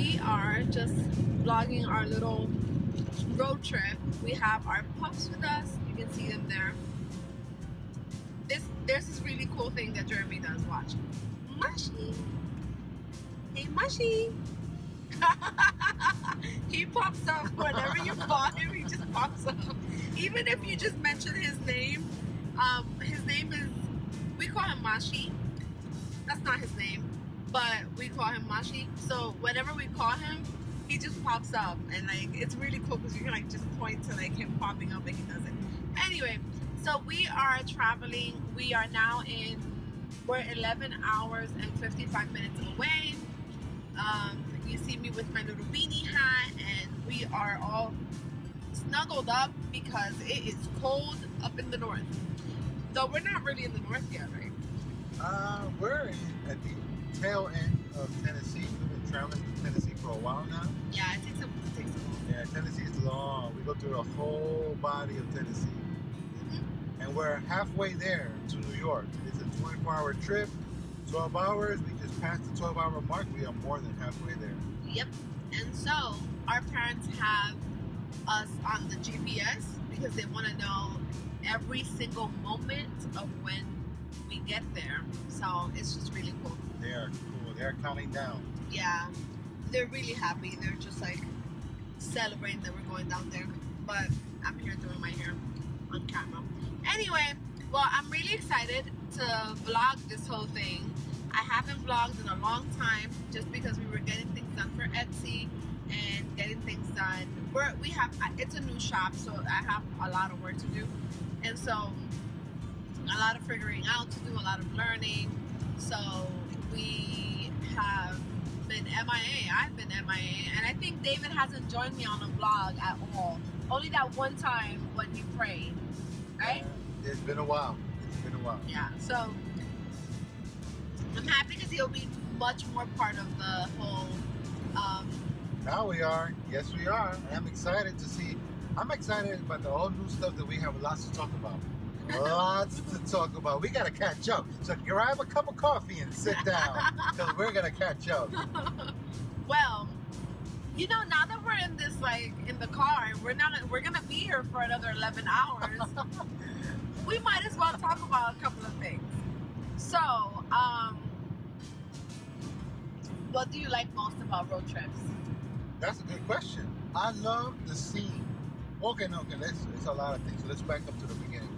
we are just vlogging our little road trip. We have our pups with us. You can see them there. There's this really cool thing that Jeremy does. Watch. Mushy. Hey, Mushy. He pops up whenever you call him. He just pops up. Even if you just mention his name is, we call him Mashi. That's not his name, but we call him Mashi. So whenever we call him, he just pops up, and like it's really cool because you can like just point to like him popping up and he does it. Anyway, so we are traveling. We are now we're 11 hours and 55 minutes away. You see me with my little beanie hat, and we are all snuggled up because it is cold up in the north. Though we're not really in the north yet, right? We're at the tail end of Tennessee. We've been traveling to Tennessee for a while now. Yeah, it takes a while. Yeah, Tennessee is long. We go through the whole body of Tennessee. Mm-hmm. And we're halfway there to New York. It's a 24-hour trip, 12 hours. We just passed the 12-hour mark. We are more than halfway there. Yep. And so our parents have us on the GPS because they want to know every single moment of when we get there. So it's just really cool. They are cool. They are counting down. Yeah. They're really happy. They're just like celebrating that we're going down there. But I'm here doing my hair on camera. Anyway, well, I'm really excited to vlog this whole thing. I haven't vlogged in a long time just because we were getting things done for Etsy and getting things done. It's a new shop, so I have a lot of work to do. And so a lot of figuring out to do, a lot of learning. So we have been MIA. I've been MIA. And I think David hasn't joined me on a vlog at all. Only that one time when he prayed. Right? It's been a while. Yeah. So I'm happy because he'll be much more part of the whole. Now we are. Yes, we are. And I'm excited to see. I'm excited about the all new stuff that we have lots to talk about. Lots to talk about. We got to catch up. So grab a cup of coffee and sit down because we're going to catch up. Well, you know, now that we're in this, like, in the car, we're going to be here for another 11 hours. We might as well talk about a couple of things. So, what do you like most about road trips? That's a good question. I love the scene. Okay, it's a lot of things. So let's back up to the beginning.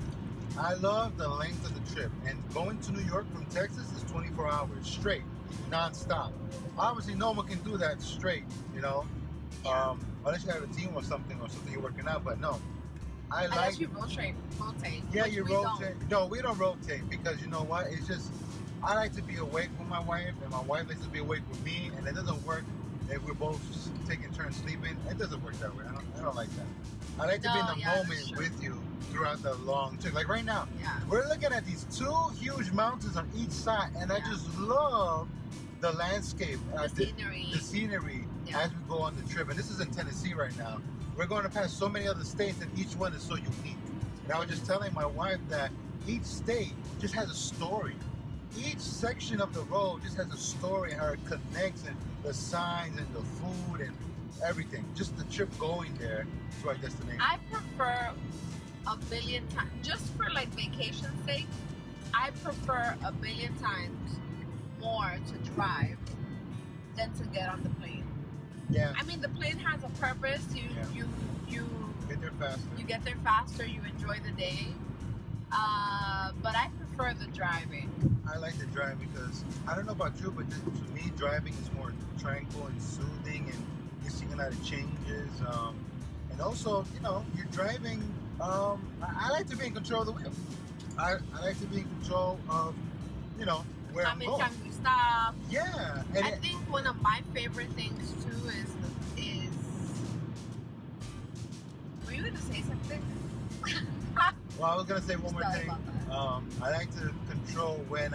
I love the length of the trip. And going to New York from Texas is 24 hours straight, non-stop. Obviously, no one can do that straight, you know? Unless you have a team or something you're working out, but no. Unless you rotate. Yeah, you rotate. No, we don't rotate because you know what? It's just, I like to be awake with my wife, and my wife likes to be awake with me, and it doesn't work if we're both just taking turns sleeping. It doesn't work that way. I don't like that. I like to be in the moment with you throughout the long trip. Like right now, we're looking at these two huge mountains on each side, and I just love the landscape, the scenery as we go on the trip. And this is in Tennessee right now. We're going to pass so many other states, and each one is so unique. And I was just telling my wife that each state just has a story. Each section of the road just has a story, and how it connects, and the signs, and the food, and everything. Just the trip going there to our destination. I prefer a billion times, just for like vacation's sake, I prefer a billion times more to drive than to get on the plane. Yeah. I mean, the plane has a purpose. You get there faster. You get there faster. You enjoy the day. But I prefer the driving. I like the driving because I don't know about you, but to me, driving is more tranquil and soothing, and you're seeing a lot of changes. And also, you know, you're driving. I like to be in control of the wheel. I like to be in control of, you know, where I'm going. How many times you stop. Yeah. I think one of my favorite things too is were you going to say something? Well, I was going to say one more thing. I like to control when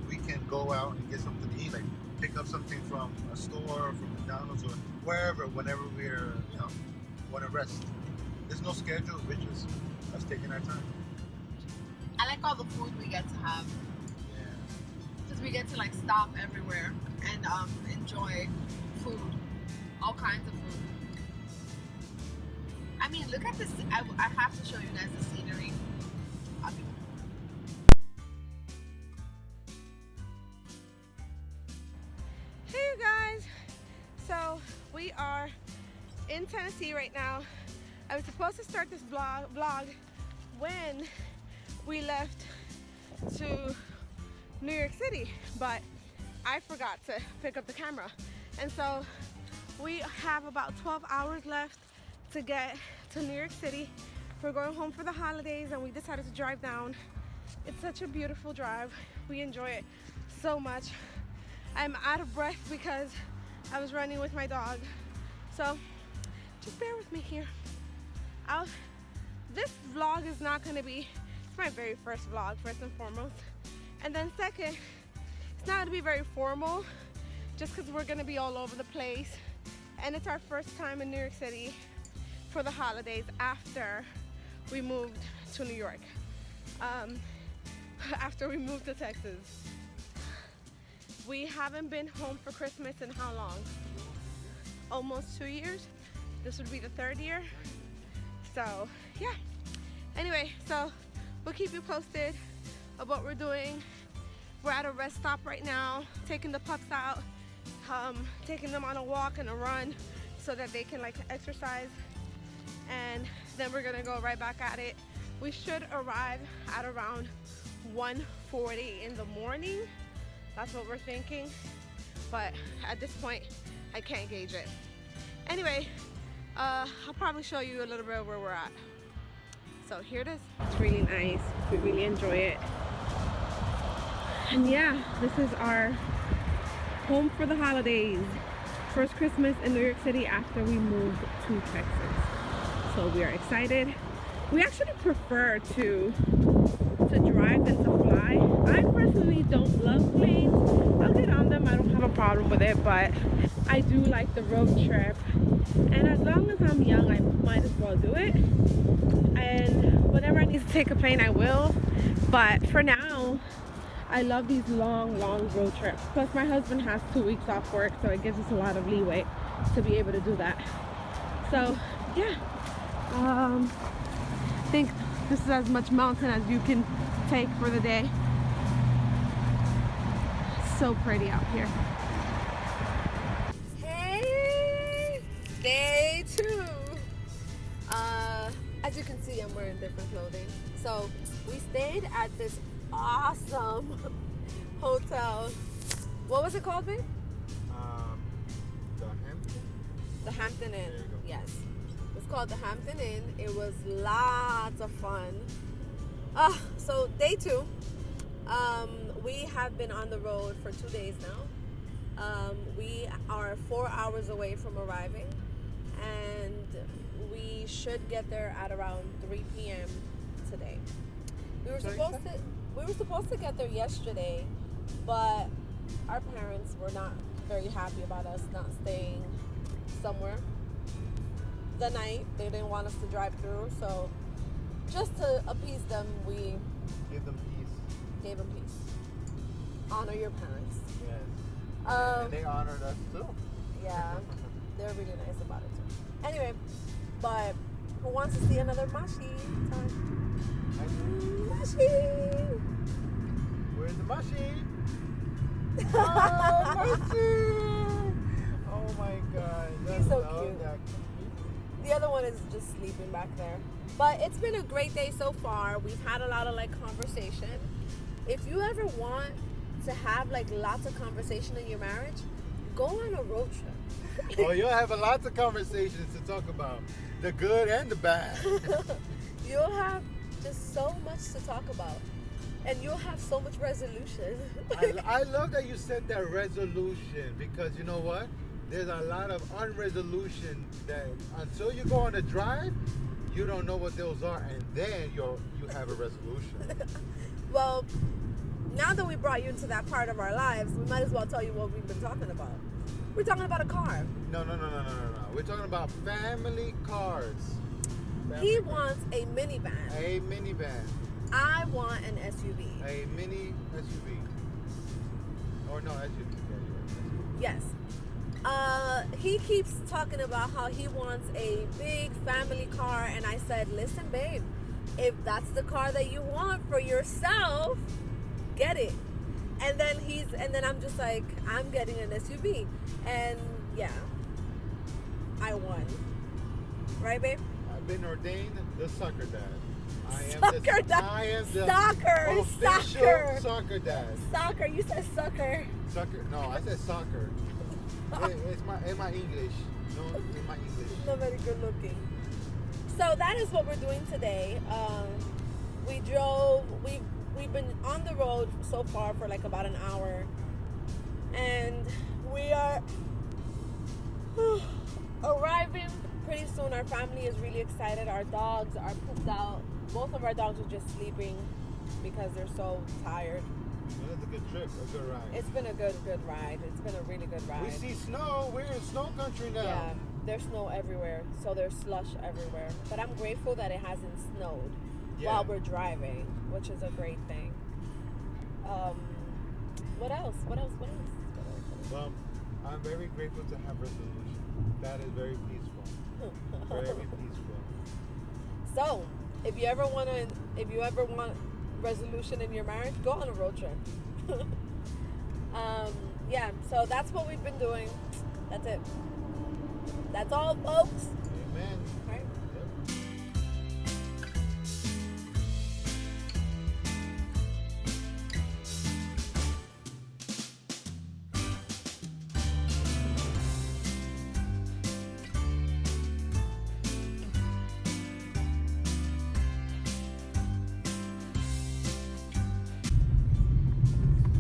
we can go out and get something to eat, like pick up something from a store or from McDonald's or wherever, whenever we're, you know, want to rest. There's no schedule, we're just us taking our time. I like all the food we get to have. Yeah. Because we get to like stop everywhere and enjoy food. all kinds of food. I mean, look at this. I have to show you guys the scenery. Hey you guys, so we are in Tennessee right now. I was supposed to start this vlog when we left to New York City, but I forgot to pick up the camera. And so we have about 12 hours left to get to New York City. We're going home for the holidays and we decided to drive down. It's such a beautiful drive. We enjoy it so much. I'm out of breath because I was running with my dog. So just bear with me here. This vlog is not gonna be, it's my very first vlog, first and foremost. And then second, it's not gonna be very formal, just because we're gonna be all over the place. And it's our first time in New York City for the holidays after we moved to New York. After we moved to Texas. We haven't been home for Christmas in how long? Almost 2 years. This would be the 3rd year. So yeah. Anyway, so we'll keep you posted of what we're doing. We're at a rest stop right now, taking the pups out, taking them on a walk and a run so that they can like exercise. And then we're gonna go right back at it. We should arrive at around 1:40 in the morning. That's what we're thinking. But at this point, I can't gauge it. Anyway, I'll probably show you a little bit of where we're at. So here it is. It's really nice. We really enjoy it. And yeah, this is our home for the holidays. First Christmas in New York City after we moved to Texas. So we are excited. We actually prefer to drive than to fly. I personally don't love planes. I'll get on them, I don't have a problem with it, but I do like the road trip. And as long as I'm young, I might as well do it. And whenever I need to take a plane, I will. But for now, I love these long road trips. Plus my husband has 2 weeks off work, so it gives us a lot of leeway to be able to do that. So yeah, I think this is as much mountain as you can take for the day. So pretty out here. Hey, day 2. As you can see, I'm wearing different clothing. So we stayed at this awesome hotel. What was it called, babe? The Hampton. The Hampton Inn. Yes, it's called the Hampton Inn. It was lots of fun. So day 2. We have been on the road for 2 days now. We are 4 hours away from arriving, and we should get there at around 3 p.m. today. We were supposed to get there yesterday, but our parents were not very happy about us not staying somewhere the night. They didn't want us to drive through, so just to appease them, we Give them peace. gave them peace. Honor your parents. Yes. And they honored us too. Yeah, they're really nice about it too. Anyway, but who wants to see another Mashi time? Mashi! Where's the Mashi? Oh, Mashi! Oh my God. He's so cute. The other one is just sleeping back there. But it's been a great day so far. We've had a lot of like conversation. If you ever want to have like lots of conversation in your marriage, go on a road trip. Oh, you'll have a lot of conversations to talk about. The good and the bad. You'll have just so much to talk about. And you'll have so much resolution. I love that you said that resolution, because you know what? There's a lot of unresolution that until you go on a drive, you don't know what those are, and then you have a resolution. Well, now that we brought you into that part of our lives, we might as well tell you what we've been talking about. We're talking about a car. No. We're talking about family cars. He wants a minivan. A minivan. I want an SUV. A mini SUV. Or no, SUV. Yes. he keeps talking about how he wants a big family car, and I said, listen, babe, if that's the car that you want for yourself, get it. And then I'm just like, I'm getting an SUV. And yeah, I won. Right, babe? I've been ordained the soccer dad. I am the official soccer dad. Soccer, you said sucker. Soccer, no, I said soccer. It's my English. No, in my English. Not very good looking. So that is what we're doing today. We've been on the road so far for like about an hour, and we are arriving pretty soon. Our family is really excited. Our dogs are pooped out. Both of our dogs are just sleeping because they're so tired. Well, it's a good trip, a good ride. It's been a good ride. It's been a really good ride. We see snow. We're in snow country now. Yeah, there's snow everywhere, so there's slush everywhere. But I'm grateful that it hasn't snowed while we're driving, which is a great thing. What else? Well, I'm very grateful to have resolution. That is very peaceful. Very peaceful. So, if you ever want resolution in your marriage, go on a road trip. Yeah, so that's what we've been doing. That's it. That's all, folks. Amen. All right.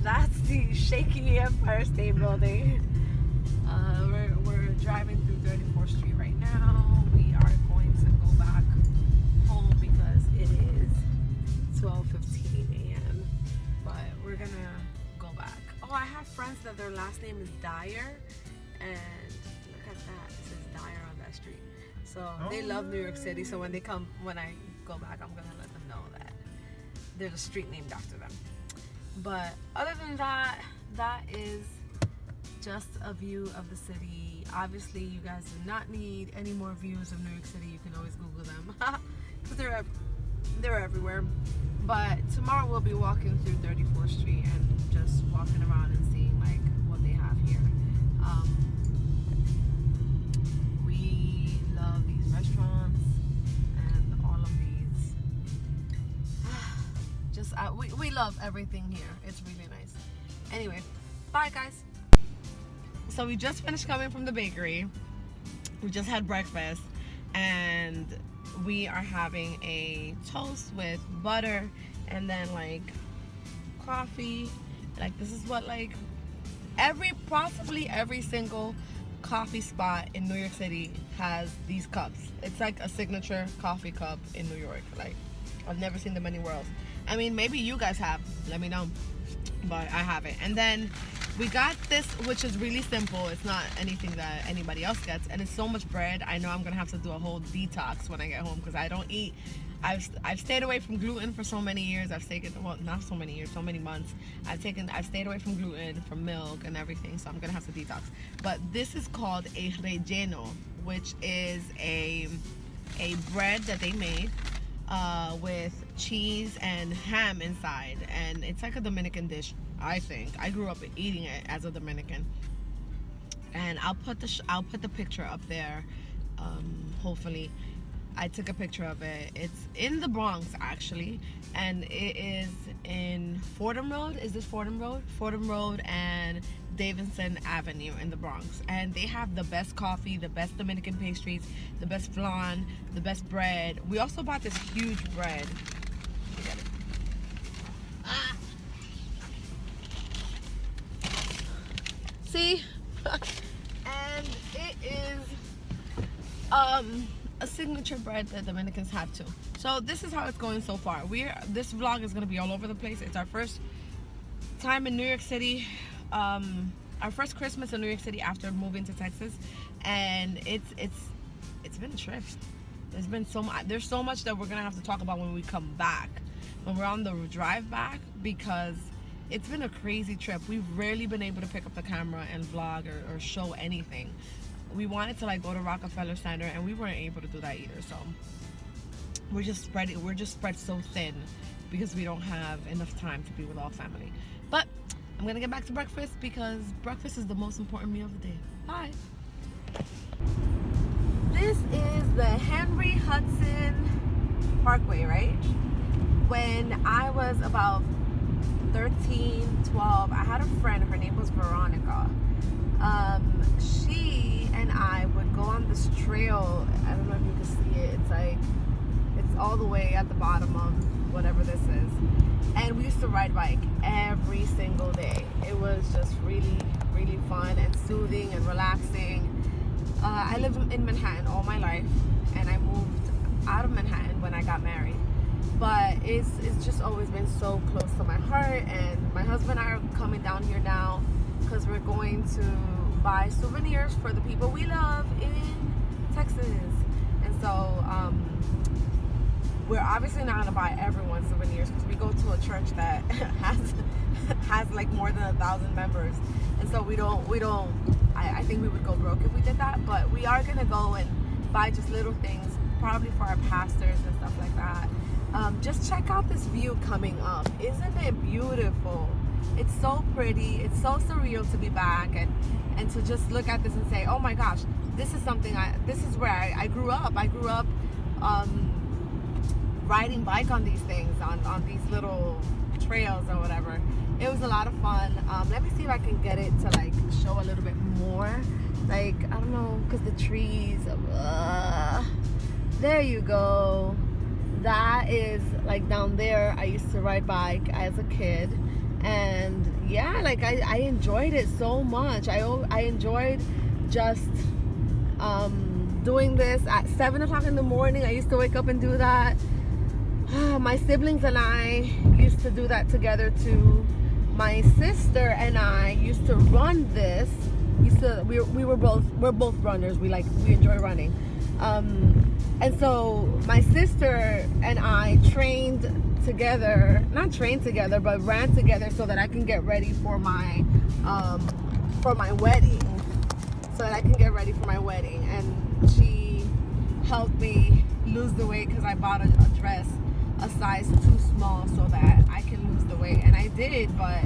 That's the shaky Empire State Building. We're driving through 34th Street right now. We are going to go back home because it is 12:15 a.m. But we're gonna go back. Oh, I have friends that their last name is Dyer, and look at that. It says Dyer on that street. So they love New York City. So when I go back, I'm gonna let them know that there's a street named after them. But other than that, that is just a view of the city. Obviously, you guys do not need any more views of New York City. You can always Google them because they're everywhere. But tomorrow we'll be walking through 34th Street and just walking around and seeing like what they have here. We love these restaurants and all of these. We love everything here. It's really nice. Anyway, bye guys. So we just finished coming from the bakery. We just had breakfast and we are having a toast with butter and then like coffee. Like this is what like possibly every single coffee spot in New York City has these cups. It's like a signature coffee cup in New York. Like I've never seen them anywhere else. I mean, maybe you guys have. Let me know. But I haven't. And then we got this, which is really simple. It's not anything that anybody else gets. And it's so much bread. I know I'm going to have to do a whole detox when I get home because I don't eat. I've stayed away from gluten for so many years. Not so many years, so many months. I've stayed away from gluten, from milk and everything. So I'm going to have to detox. But this is called a relleno, which is a bread that they made with cheese and ham inside, and it's like a Dominican dish. I think I grew up eating it as a Dominican, and I'll put the picture up there. Hopefully, I took a picture of it. It's in the Bronx actually, and it is in Fordham Road. Is this Fordham Road? Fordham Road and Davidson Avenue in the Bronx, and they have the best coffee, the best Dominican pastries, the best flan, the best bread. We also bought this huge bread. Look at it. See? And it is a signature bread that Dominicans have too. So this is how it's going so far. This vlog is gonna be all over the place. It's our first time in New York City. Our first Christmas in New York City after moving to Texas, and it's been a trip. There's so much that we're gonna have to talk about when we come back, when we're on the drive back, because it's been a crazy trip. We've rarely been able to pick up the camera and vlog or show anything. we wanted to like go to Rockefeller Center, and we weren't able to do that either. So we're just spread so thin because we don't have enough time to be with all family. But I'm gonna get back to breakfast because breakfast is the most important meal of the day. Bye. This is the Henry Hudson Parkway, right? When I was about 13, 12, I had a friend, her name was Veronica. She and I would go on this trail. I don't know if you can see it. It's all the way at the bottom of whatever this is. And we used to ride bike every single day. It was just really, really fun and soothing and relaxing. I lived in Manhattan all my life, and I moved out of Manhattan when I got married. But it's just always been so close to my heart, and my husband and I are coming down here now because we're going to buy souvenirs for the people we love in Texas. And so we're obviously not gonna buy everyone souvenirs because we go to a church that has like more than 1,000 members, and so we don't. I think we would go broke if we did that. But we are gonna go and buy just little things, probably for our pastors and stuff like that. Just check out this view coming up. Isn't it beautiful? It's so pretty. It's so surreal to be back and to just look at this and say, oh my gosh, this is something. This is where I grew up. I grew up riding bike on these things, on these little trails or whatever. It was a lot of fun. Let me see if I can get it to like show a little bit more. Like, I don't know, because the trees. There you go. That is like down there. I used to ride bike as a kid, and yeah, like I enjoyed it so much. I enjoyed just doing this at 7 o'clock in the morning. I used to wake up and do that. My siblings and I used to do that together too. My sister and I used to run this. We're both runners. We enjoy running. And so my sister and I trained together, not trained together, but ran together so that I can get ready for my wedding. And she helped me lose the weight because I bought a dress a size too small so that I can lose the weight, and I did, but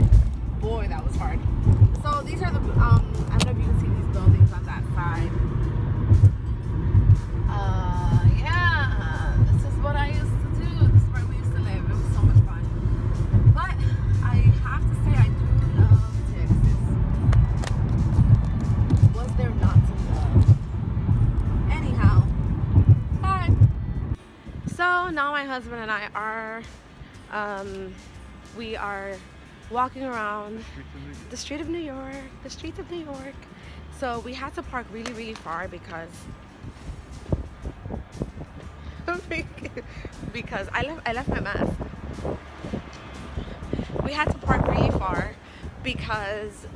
boy, that was hard. So these are the I don't know if you can see these buildings on that side. Yeah, this is what I used to do. This is where we used to live. It was so much fun. But I have to say, I do love Texas. Was there not to love? Anyhow, bye. So now my husband and I are, we are walking around the streets of New York. So we had to park really, really far because I left my mask. We had to park really far because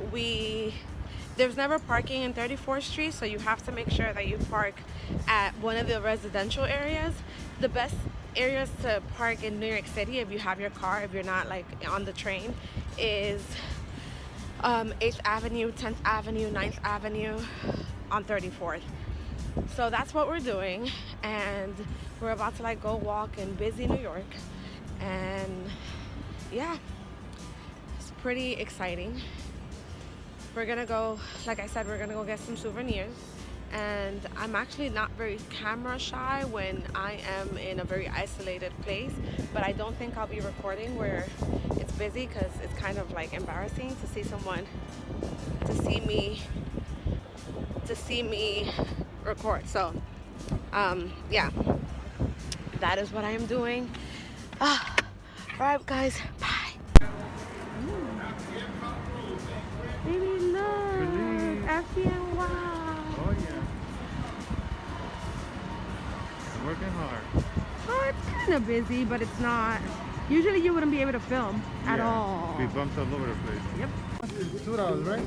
there's never parking in 34th Street, so you have to make sure that you park at one of the residential areas. The best areas to park in New York City, if you have your car, if you're not like on the train, is 8th Avenue, 10th Avenue, 9th Avenue on 34th. So that's what we're doing, and we're about to like go walk in busy New York, and yeah, it's pretty exciting. We're gonna go, like I said, we're gonna go get some souvenirs. And I'm actually not very camera shy when I am in a very isolated place, but I don't think I'll be recording where it's busy because it's kind of like embarrassing to see someone, to see me record. So yeah, that is what I am doing. All right guys, bye. Baby, look, FDNY. Oh yeah. Working hard. Oh, it's kind of busy, but it's not. Usually you wouldn't be able to film at all. We bumped all over the place. Yep. $2, right?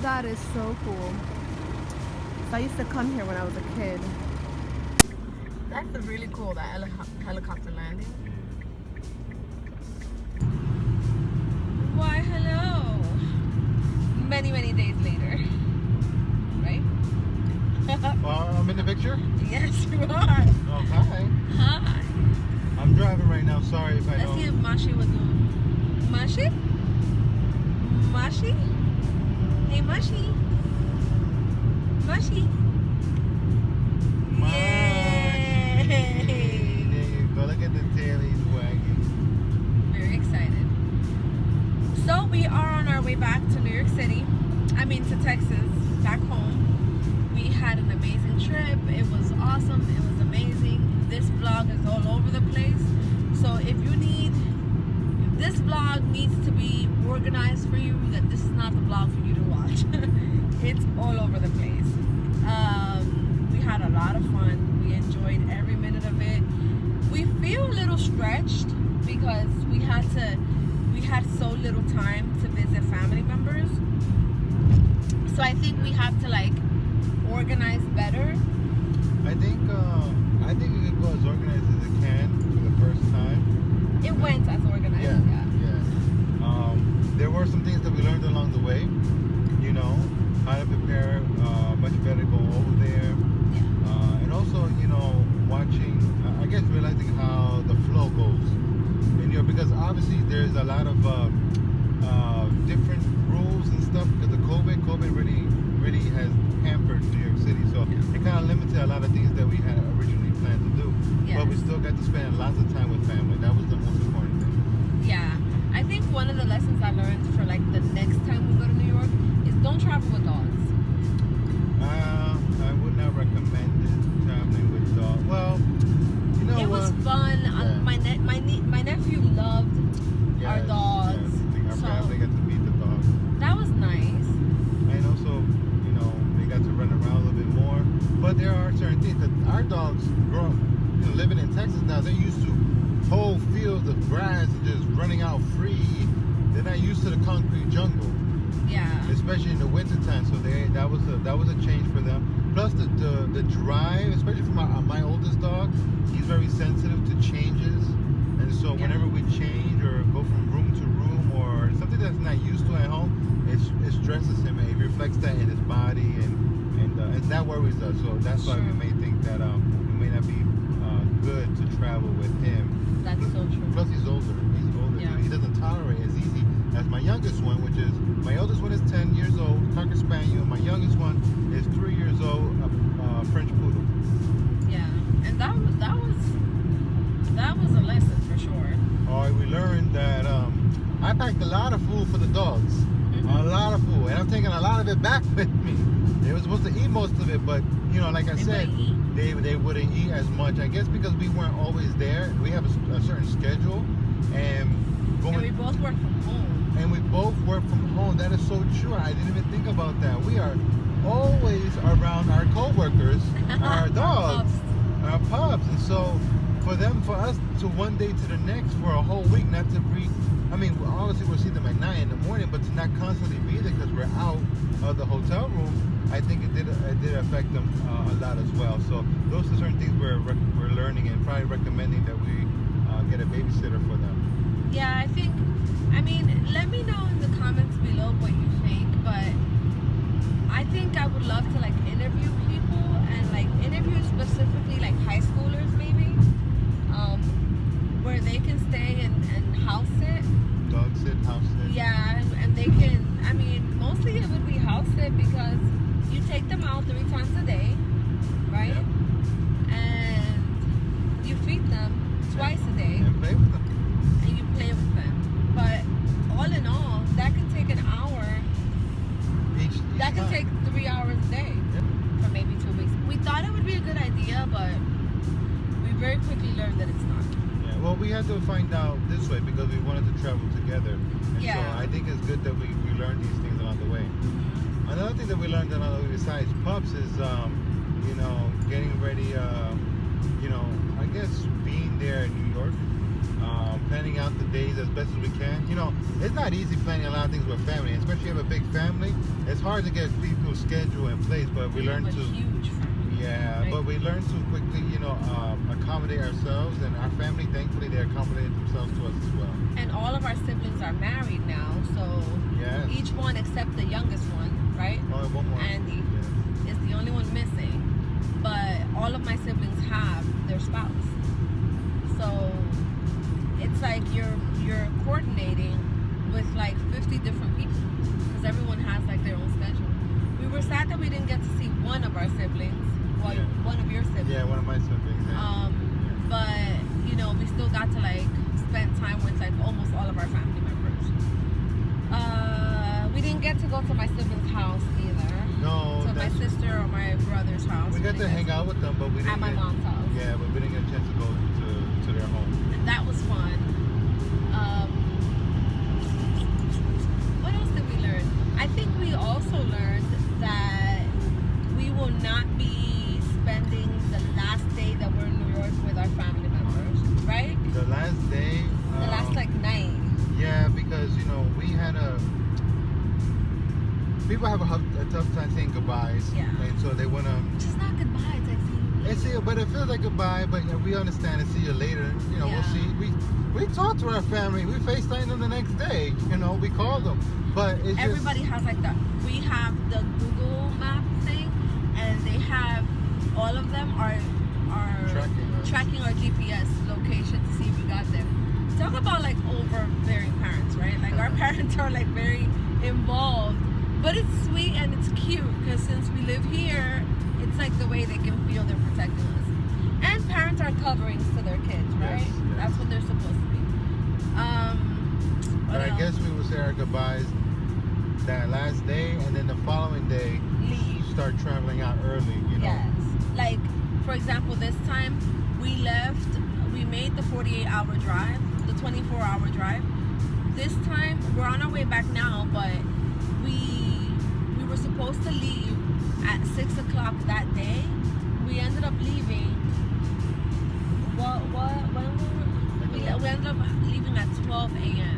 That is so cool. So I used to come here when I was a kid. That's really cool, that helicopter landing. Why, hello. Many, many days later. Right? I'm in the picture? Yes, you are. Oh, hi. Hi. I'm driving right now. Sorry if I don't. Let's see if Mashi would do. Mashi? Mashi? Hey, Mashi. Mashi. Yay! There you go. Look at the tail he's wagging. Very excited. So we are on our way back to New York City. I mean to Texas, back home. We had an amazing trip. It was awesome. It was amazing. This vlog is all over the place. So if this vlog needs to be organized for you, that this is not the vlog for you to watch. It's all over the place. We had a lot of fun. We enjoyed every minute of it. We feel a little stretched because we had so little time to visit family members. So I think we have to like organize better. I think you can go as organized as it can for the first time. It went as organized, yeah. There were some things that we learned along the way. You know, how to prepare much better, go over there. Yeah. And also, you know, watching, I guess realizing how the flow goes. And, you know, because obviously there's a lot of different rules and stuff because of COVID. COVID really has hampered New York City. So it kind of limited a lot of things that we had originally planned to do. Yes. But we still got to spend lots of time with family. That was the most important thing. Yeah. I think one of the lessons I learned for like the next time we go to New York is don't travel with dogs. I would not recommend it, traveling with dogs. Well, you know it was fun. Yeah. My nephew loved our dogs. Yes. Our family got to meet the dogs. That was nice. And also, you know, they got to run around a little bit more. But there are certain things that our dogs grow up, you know, living in Texas now, they're used to whole fields of grass just running out free. They're not used to the concrete jungle. Yeah. Especially in the wintertime. So that was a change for them. Plus the drive, especially for my oldest dog, he's very sensitive to changes. And so whenever we change or go from room to room or something that's not used to at home, it stresses him and it reflects that in his body and that worries us. So that's why we may think that it may not be good to travel with him. That's so true. Plus he's older. Yeah. He doesn't tolerate as easy as my youngest one, which is my oldest one is 10 years old, Cocker Spaniel. My youngest one is 3 years old, French Poodle. Yeah, and that was a lesson for sure. All right, we learned that I packed a lot of food for the dogs, a lot of food, and I'm taking a lot of it back with me. They were supposed to eat most of it, but you know, like I said, they wouldn't eat as much. I guess because we weren't always there. We have a certain schedule, and we both work from home. And we both work from home. That is so true. I didn't even think about that. We are always around our co-workers, our dogs, our pups. And so for us to one day to the next for a whole week, not to breathe. I mean, obviously we'll see them at 9 in the morning, but to not constantly be there because we're out of the hotel room, I think it did affect them a lot as well. So those are certain things we're learning and probably recommending that we get a babysitter for them. Yeah, I mean, let me know in the comments below what you think, but I think I would love to like interview people and like interview specifically like high schoolers maybe, where they can stay and house sit. Dog sit, house sit. Yeah, and they can, I mean, mostly it would be house sit because you take them out 3 times a day, right? Yep. And you feed them twice a day. And play with them. And you play with them. But all in all, that can take an hour. That can take 3 hours a day. Yep. For maybe 2 weeks. We thought it would be a good idea, but we very quickly learned that it's not. Yeah, well, we had to find out this way because we wanted to travel together. And yeah. So I think it's good that we learned these things along the way. Another thing that we learned along the way besides pups is, you know, getting ready, you know, I guess being there in New York planning out the days as best as we can. You know, it's not easy planning a lot of things with family, especially if you have a big family. It's hard to get people's schedule in place, but we learn to. Huge family. Yeah, right? but we learn to quickly, accommodate ourselves, and our family, thankfully, they accommodated themselves to us as well. And all of our siblings are married now, so Yes. each one except the youngest one, right? Oh, one more. Andy Yeah. is the only one missing, but all of my siblings have their spouse. So it's like you're coordinating with like 50 different people because everyone has like their own schedule. We were sad that we didn't get to see one of our siblings, well, Yeah. one of your siblings. Yeah, one of my siblings. Yeah. But we still got to like spend time with like almost all of our family members. We didn't get to go to my sibling's house either. No. To my sister or my brother's house. We got to hang out with them, but we didn't. At my mom's house. Yeah, but we didn't get a chance to go to their home. And that was fun. What else did we learn? I think we also learned that we will not be spending the last day that we're in New York with our family members, right? The last day. The last like night. Yeah, because we had people have a tough time saying goodbyes. Yeah. And so they wanna. It's just not goodbye. It's like see you later. But it feels like goodbye. But we understand and see you later. We'll Yeah. see. We talk to our family. We FaceTime them the next day. We call them. But it's Everybody has like we have the Google Map thing, and they have all of them are tracking our GPS location to see if we got there. Talk about like overbearing parents, right? Like our parents are like very involved, but it's sweet and it's cute because since we live here, it's like the way they can feel they're protecting us. And parents are coverings to their kids, right? Yes. That's what they're supposed to be. But I guess we will say our goodbyes that last day, and then the following day leave. start traveling out early. Yes. Like, for example, this time we made the 48-hour drive, the 24-hour drive. This time, we're on our way back now, but we were supposed to leave at 6 o'clock that day. We ended up leaving, we ended up leaving at 12 a.m.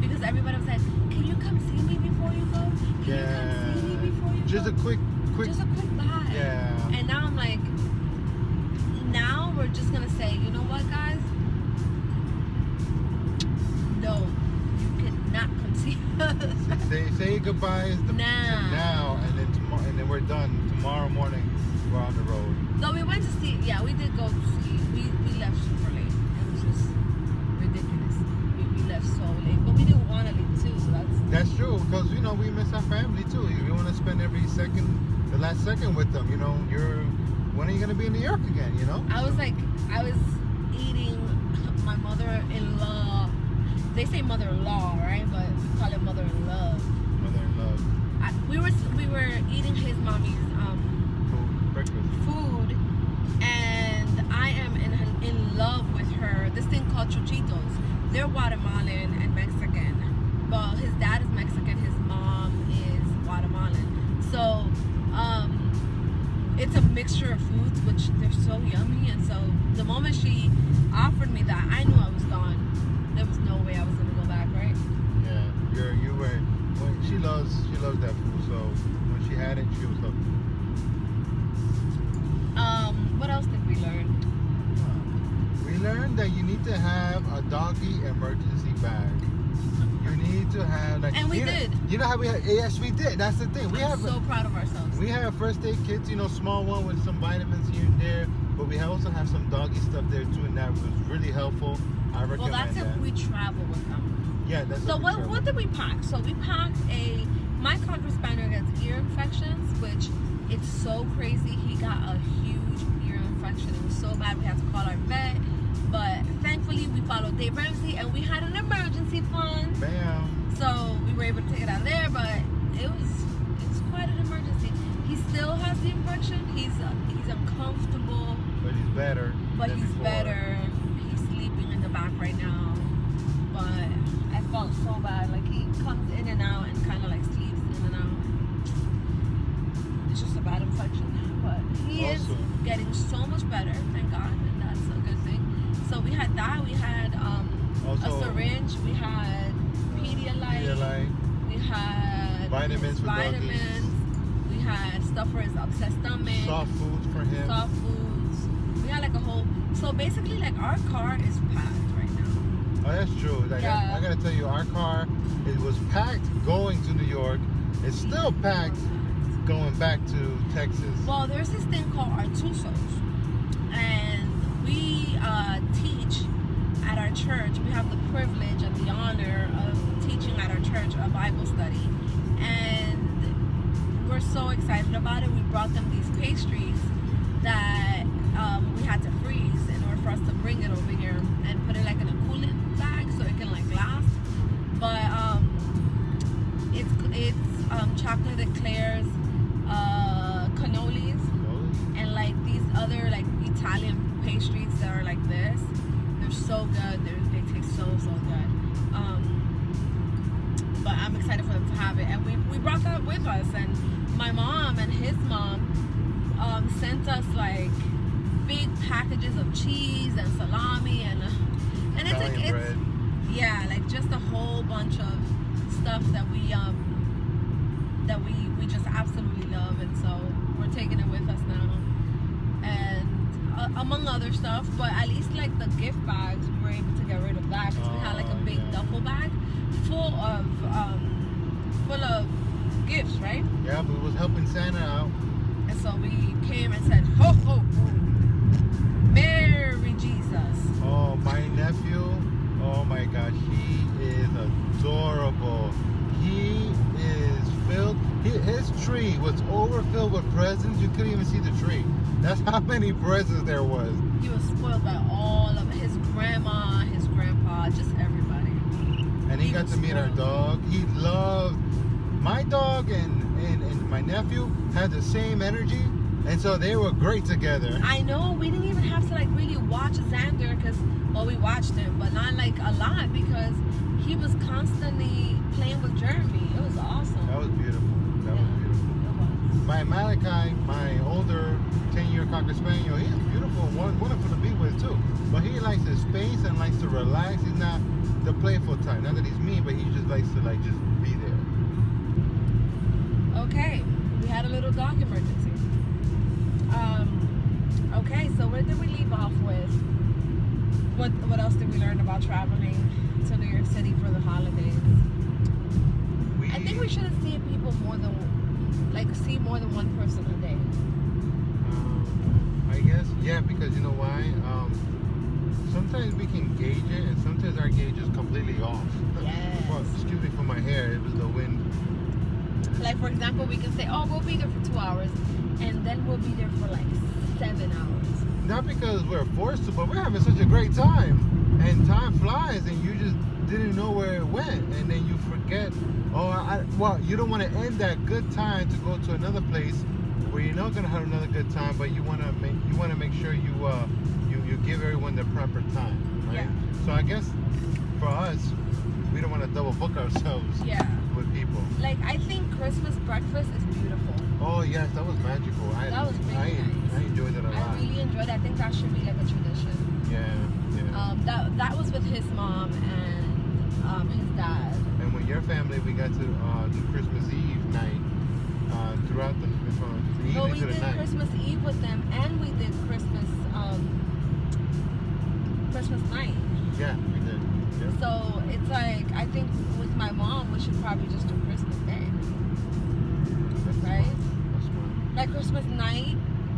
Because everybody was like, can you come see me before you go? Can you come see me before you Just go? a quick Just a quick bye. Yeah. And now I'm like, now we're just gonna say, you know what, guys? No, you cannot come see us. Say goodbyes now, and then we're done. Tomorrow morning, we're on the road. So we went to see. Yeah, we did go to see. We left super late. It was just ridiculous. We left so late, but we didn't want to leave too. So that's true because we miss our family too. We want to spend every second, the last second with them. When are you gonna be in New York again? I was eating my mother-in-law. They say mother-in-law, right? But we call it mother-in-law. Mother-in-law. We were eating his mommy's Breakfast. food, and I am in love with her. This thing called chuchitos. They're Guatemalan and Mexican. Well, his dad is Mexican, his mom is Guatemalan. So, it's a mixture of foods, which they're so yummy. And so, the moment she offered me that, I knew I was gone. There was no way I was gonna go back, right? Yeah, you were. She loves that food. So when she had it, she was hooked. What else did we learn? We learned that you need to have a doggy emergency bag. You need to have And we did. You know how we had? Yes, we did. That's the thing. I'm so proud of ourselves. We have first aid kits, small one with some vitamins here and there. But we also have some doggy stuff there too, and that was really helpful. I recommend Well, that's that. if we travel with them. Yeah, that's. So what did we pack? So we packed my Cocker Spaniel gets ear infections, which it's so crazy. He got a huge ear infection. It was so bad we had to call our vet. But thankfully we followed Dave Ramsey and we had an emergency fund. Bam. So we were able to take it out of there, but it's quite an emergency. He still has the infection. He's uncomfortable. But he's better. But than he's before. better. He's sleeping in the back right now. But I felt so bad. Like he comes in and out and kind of like sleeps in and out. It's just a bad infection. But he is getting so much better, thank God, and that's a good thing. So we had that. We had Also, a syringe. We had Pedialyte. We had vitamins for vitamins. We had stuff for his upset stomach. soft foods for him. Soft foods. We had like a whole. So basically, like our car is packed right now. Oh, that's true. Like, Yeah. I gotta tell you, our car, it was packed going to New York. It's still packed going back to Texas. Well, there's this thing called Artusos, and we teach at our church. We have the privilege and the honor of teaching at our church a Bible study, and we're so excited about it. We brought them these pastries that we had to freeze in order for us to bring it over here and put it like in a coolant bag so it can like last. But it's chocolate eclairs, cannolis, and like these other like Italian pastries that are like this. They're so good. They taste so good. But I'm excited for them to have it, and we brought that with us. And my mom and his mom sent us like big packages of cheese and salami and it's like bread. Yeah, like just a whole bunch of stuff that we just absolutely love, and so we're taking it with us now, and among other stuff. But at least like the gift bags, we were able to get rid of that because we had like a big duffel bag full of gifts, right? Yeah, but it was helping Santa out. And so we came and said, ho ho ho, Merry Jesus. Oh, my nephew, oh my gosh, he is adorable. He is filled, his tree was overfilled with presents. You couldn't even see the tree. That's how many presents there was. He was spoiled by all of his grandma, his grandpa, just everybody. And he got to meet our dog. He loved, my dog and my nephew had the same energy. And so they were great together. I know, we didn't even have to like really watch Xander because, well, we watched him, but not like a lot because he was constantly playing with Jeremy. It was awesome. That was beautiful. That was beautiful. It was. My Malecon, my older 10-year Cocker Spaniel, he's beautiful, wonderful to be with too. But he likes his space and likes to relax. He's not the playful type. Not that he's mean, but he just likes to like just be there. Okay, we had a little dog emergency. Okay, so where did we leave off with? What else did we learn about traveling to New York City for the holidays? I think we should see people more than one person a day. I guess, yeah, because you know why? Sometimes we can gauge it, and sometimes our gauge is completely off. Yes. Well, excuse me for my hair, it was the wind. Like, for example, we can say, oh, we'll be there for 2 hours, and then we'll be there for like 7 hours. Not because we're forced to, but we're having such a great time. And time flies, and you just didn't know where it went. And then you forget, well, you don't want to end that good time to go to another place where you're not going to have another good time, but you want to make sure you give everyone the proper time, right? Yeah. So I guess for us, we don't want to double book ourselves with people. Like, I think Christmas breakfast is beautiful. Oh yes, that was magical. That was really nice. I enjoyed it a lot. I really enjoyed it. I think that should be like a tradition. Yeah. That was with his mom and his dad. And with your family, we got to do Christmas Eve night throughout from the evening we to the did night. Christmas Eve with them, and we did Christmas night. Yeah, we did. Yeah. So it's like, I think with my mom, we should probably just do Christmas Day. That's Right? smart. That's smart. Like Christmas night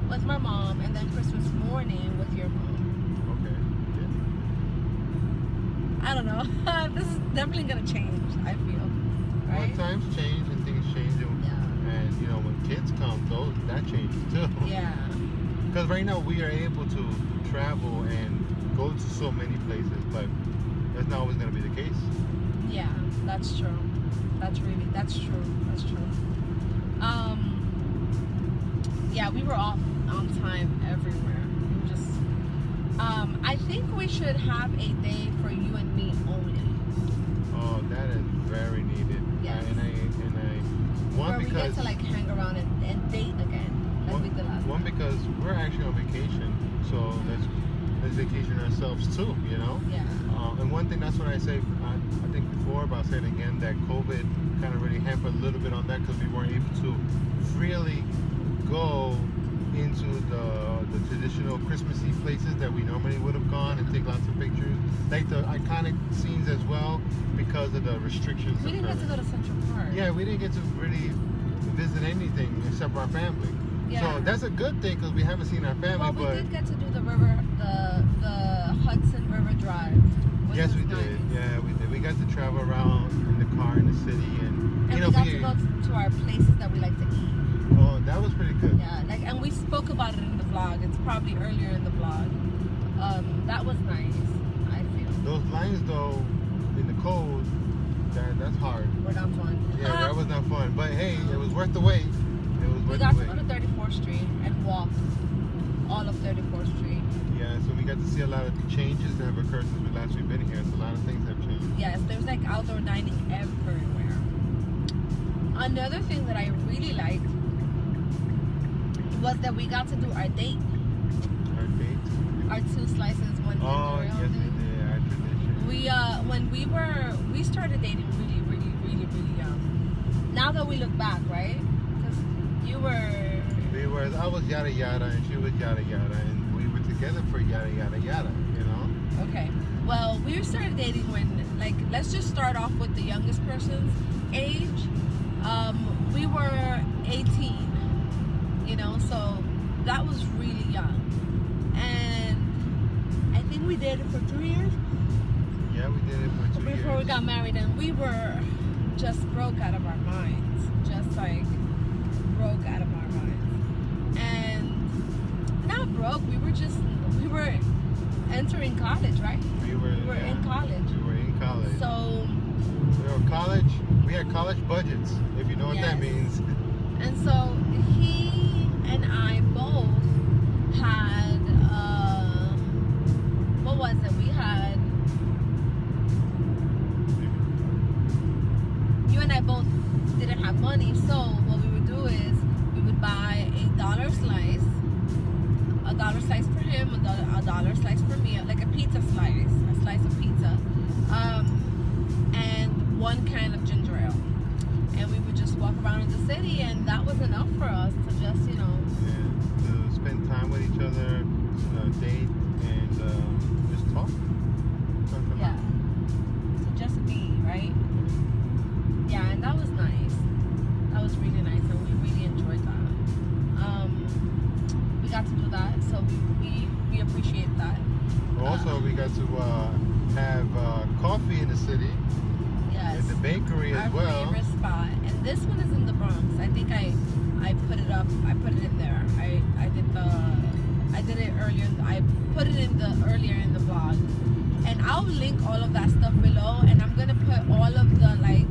with my mom, and then Christmas morning with your mom. Okay. Yeah. I don't know. This is definitely gonna change, I feel. Right? Well, times change and things change, and you know when kids come, that changes too. Yeah. Because right now we are able to travel and go to so many places, but that's not always going to be the case. Yeah, that's true. That's true. Yeah, we were off on time everywhere. We just, I think we should have a day for you and me only. Oh, that is very needed. Yes. And I Where we because get to like hang around and date again, like we did last one time. because we're actually on vacation, so let's vacation ourselves too, you know? Yeah. And one thing, that's what I say, I think before, but I'll say it again, that COVID kind of really hampered a little bit on that because we weren't able to freely go into the traditional Christmassy places that we normally would have gone and take lots of pictures. Like the iconic scenes as well because of the restrictions. We didn't get to go to Central Park. Yeah, we didn't get to really visit anything except our family. Yeah. So that's a good thing because we haven't seen our family. Well, we but did get to do the Hudson River Drive. yes, we nice. did. Yeah, we did. We got to travel around in the car in the city, and And you we know, got to go to our places that we like to eat. oh, that was pretty good. Yeah, and we spoke about it in the vlog. It's probably earlier in the vlog. That was nice, I feel. Those lines though, in the cold, that's hard. Were not fun. Yeah, that was not fun. But hey, it was worth the wait. It was We worth got the to wait. go to 34th Street and walk all of 34th Street. Yeah, so we got to see a lot of the changes that have occurred since we last been here. So a lot of things have changed. Yes, there's like outdoor dining everywhere. Another thing that I really liked was that we got to do our date. Our date. Our 2 slices, 1 ginger Oh, ale yes, thing. we did. Our tradition. When we started dating really young. Now that we look back, right? Because I was yada yada and she was yada yada, and we were together for yada yada yada, you know? okay. Well, we started dating when, like, let's just start off with the youngest person's age. We were 18, you know, so that was really young. And I think we dated for 3 years. Yeah, we did it for 2 years. Before we got married, and we were just broke out of our minds. Just like broke out of our minds. And not broke, we were entering college, right? We were in college. We were in college. So we were college. We had college budgets, if you know what that Yes. means. And so he and I both had, what was it? You and I both didn't have money, so what we would do is we would buy $1 slice, $1 slice for him, $1 slice for me, like a pizza slice, a slice of pizza, and 1 can of ginger ale. And we would just walk around in the city, and that was enough for us to just, you know. Yeah, to spend time with each other, date, and just talk. Yeah. To just be, right? Yeah, and that was nice. That was really nice, and we really enjoyed that. We got to do that, so we appreciate that. Also, we got to have coffee in the city. Yes. At the bakery as well. Our favorite spot, and this one is in the Bronx. I think I put it up. I put it in there. I did it earlier. I put it in earlier in the vlog, and I'll link all of that stuff below. And I'm gonna put all of the like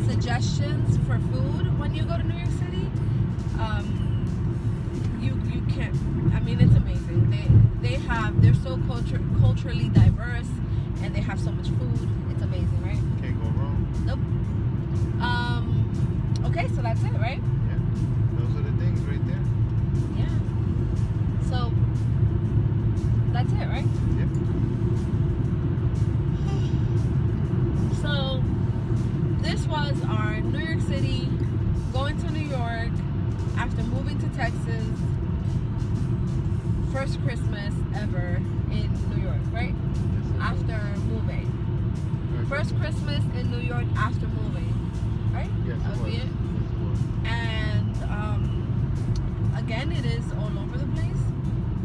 suggestions for food when you go to New York City. You can't. I mean, it's amazing. They're so culturally diverse, and they have so much food. It's amazing, right? Can't go wrong. Nope. Okay, so that's it, right? Yeah. Those are the things right there. Yeah. So that's it, right? Yeah. So this was our New York City, going to New York after moving to Texas. First Christmas ever in New York, right? After moving. First Christmas in New York after moving, right? Yes, That it would was. be it. Yes, it was. And again, it is all over the place.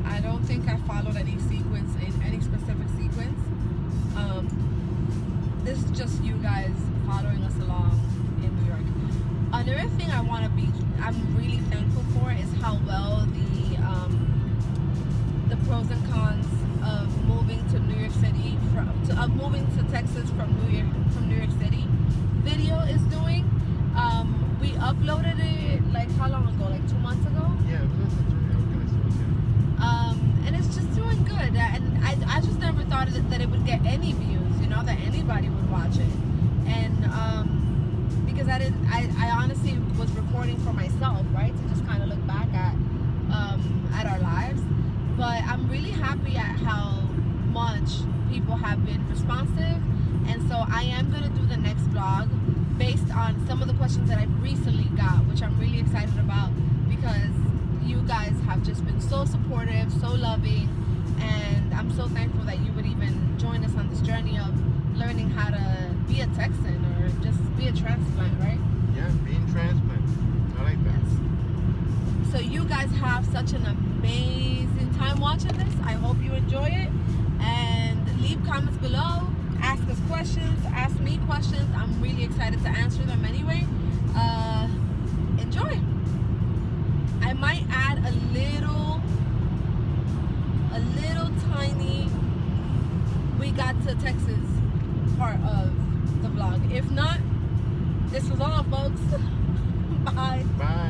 I don't think I followed any sequence in any specific sequence. This is just you guys following us along in New York. Another thing I'm really thankful for is how well the pros and cons of moving to New York City moving to Texas from New York City video is doing. We uploaded it like how long ago? Like 2 months ago. Yeah, it was less than 3. I was gonna say, yeah. And it's just doing good. And I just never thought that it would get any views. You know, that anybody would watch it. And because I honestly was recording for myself, right, to just kind of look back at our lives. But I'm really happy at how people have been responsive, and so I am going to do the next vlog based on some of the questions that I've recently got, which I'm really excited about because you guys have just been so supportive, so loving, and I'm so thankful that you would even join us on this journey of learning how to be a Texan or just be a transplant, right? Yeah, being transplant. I like that. Yes. So you guys have such an amazing time watching this. I hope you enjoy it, and leave comments below, ask us questions, ask me questions. I'm really excited to answer them anyway. Enjoy. I might add a little tiny we got to Texas part of the vlog. If not, this was all, folks. Bye. Bye.